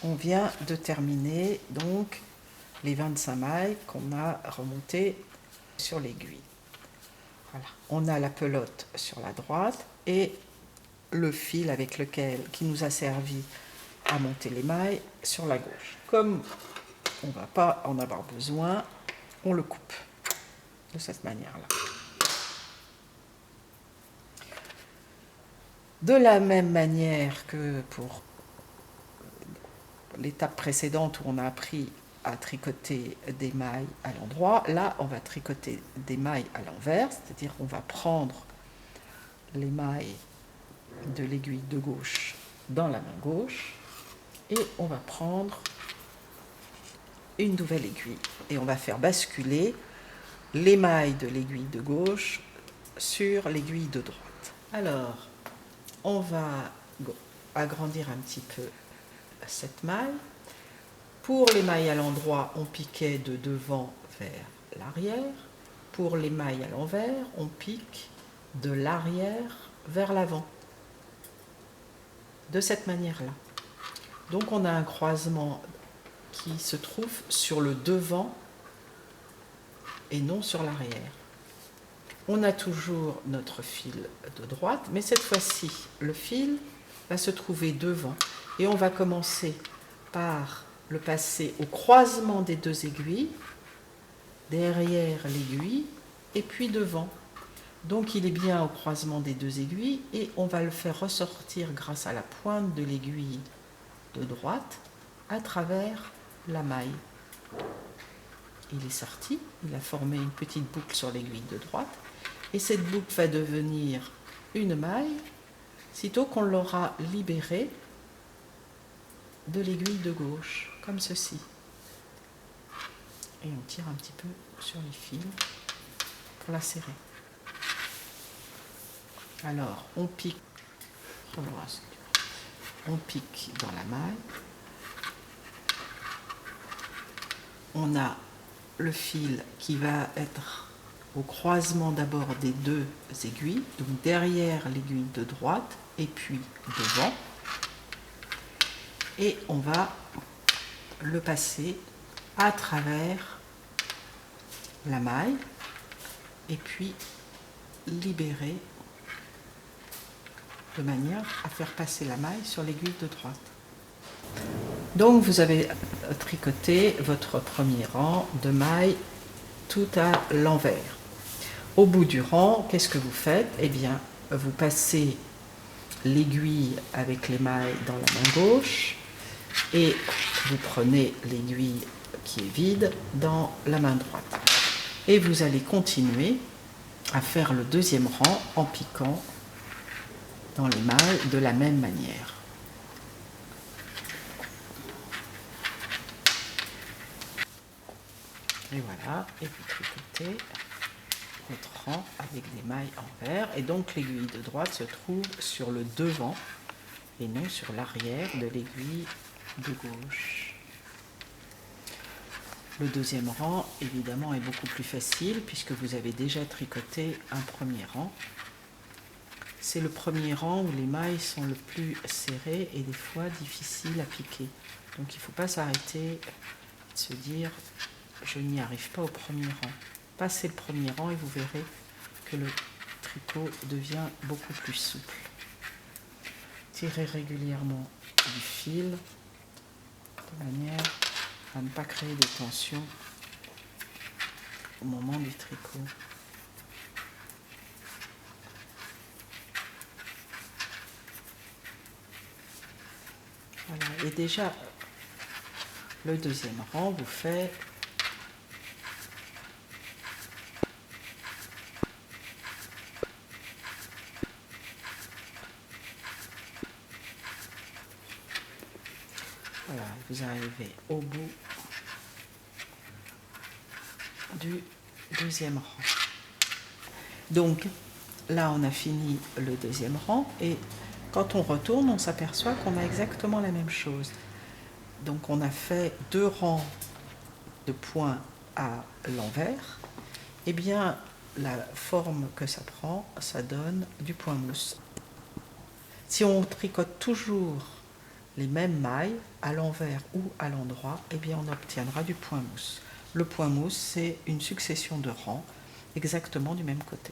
on vient de terminer donc les 25 mailles qu'on a remontées sur l'aiguille. Voilà. On a la pelote sur la droite et le fil avec lequel qui nous a servi à monter les mailles sur la gauche. Comme on ne va pas en avoir besoin, on le coupe de cette manière-là. De la même manière que pour l'étape précédente où on a appris à tricoter des mailles à l'endroit, là on va tricoter des mailles à l'envers, c'est-à-dire qu'on va prendre les mailles de l'aiguille de gauche dans la main gauche et on va prendre une nouvelle aiguille et on va faire basculer les mailles de l'aiguille de gauche sur l'aiguille de droite. Alors, on va agrandir un petit peu cette maille. Pour les mailles à l'endroit, on piquait de devant vers l'arrière. Pour les mailles à l'envers, on pique de l'arrière vers l'avant. De cette manière-là. Donc on a un croisement qui se trouve sur le devant et non sur l'arrière. On a toujours notre fil de droite, mais cette fois-ci, le fil va se trouver devant et on va commencer par le passer au croisement des deux aiguilles, derrière l'aiguille et puis devant. Donc il est bien au croisement des deux aiguilles et on va le faire ressortir grâce à la pointe de l'aiguille de droite à travers la maille. Il est sorti, il a formé une petite boucle sur l'aiguille de droite et cette boucle va devenir une maille sitôt qu'on l'aura libérée de l'aiguille de gauche, comme ceci. Et on tire un petit peu sur les fils pour la serrer. Alors, on pique dans la maille. On a le fil qui va être au croisement d'abord des deux aiguilles, donc derrière l'aiguille de droite et puis devant. Et on va le passer à travers la maille et puis libérer de manière à faire passer la maille sur l'aiguille de droite. Donc vous avez tricoté votre premier rang de mailles tout à l'envers. Au bout du rang, qu'est-ce que vous faites? Eh bien, vous passez l'aiguille avec les mailles dans la main gauche et vous prenez l'aiguille qui est vide dans la main droite. Et vous allez continuer à faire le deuxième rang en piquant dans les mailles de la même manière. Et voilà, et vous tricotez votre rang avec des mailles envers. Et donc l'aiguille de droite se trouve sur le devant et non sur l'arrière de l'aiguille de gauche. Le deuxième rang, évidemment, est beaucoup plus facile puisque vous avez déjà tricoté un premier rang. C'est le premier rang où les mailles sont le plus serrées et des fois difficiles à piquer. Donc il ne faut pas s'arrêter et se dire « je n'y arrive pas au premier rang ». Passez le premier rang et vous verrez que le tricot devient beaucoup plus souple. Tirez régulièrement du fil de manière à ne pas créer de tension au moment du tricot. Voilà. Et déjà, le deuxième rang vous fait voilà, vous arrivez au bout du deuxième rang. Donc là, on a fini le deuxième rang et quand on retourne, on s'aperçoit qu'on a exactement la même chose. Donc on a fait 2 rangs de points à l'envers. Eh bien, la forme que ça prend, ça donne du point mousse. Si on tricote toujours les mêmes mailles à l'envers ou à l'endroit, eh bien on obtiendra du point mousse. Le point mousse, c'est une succession de rangs exactement du même côté.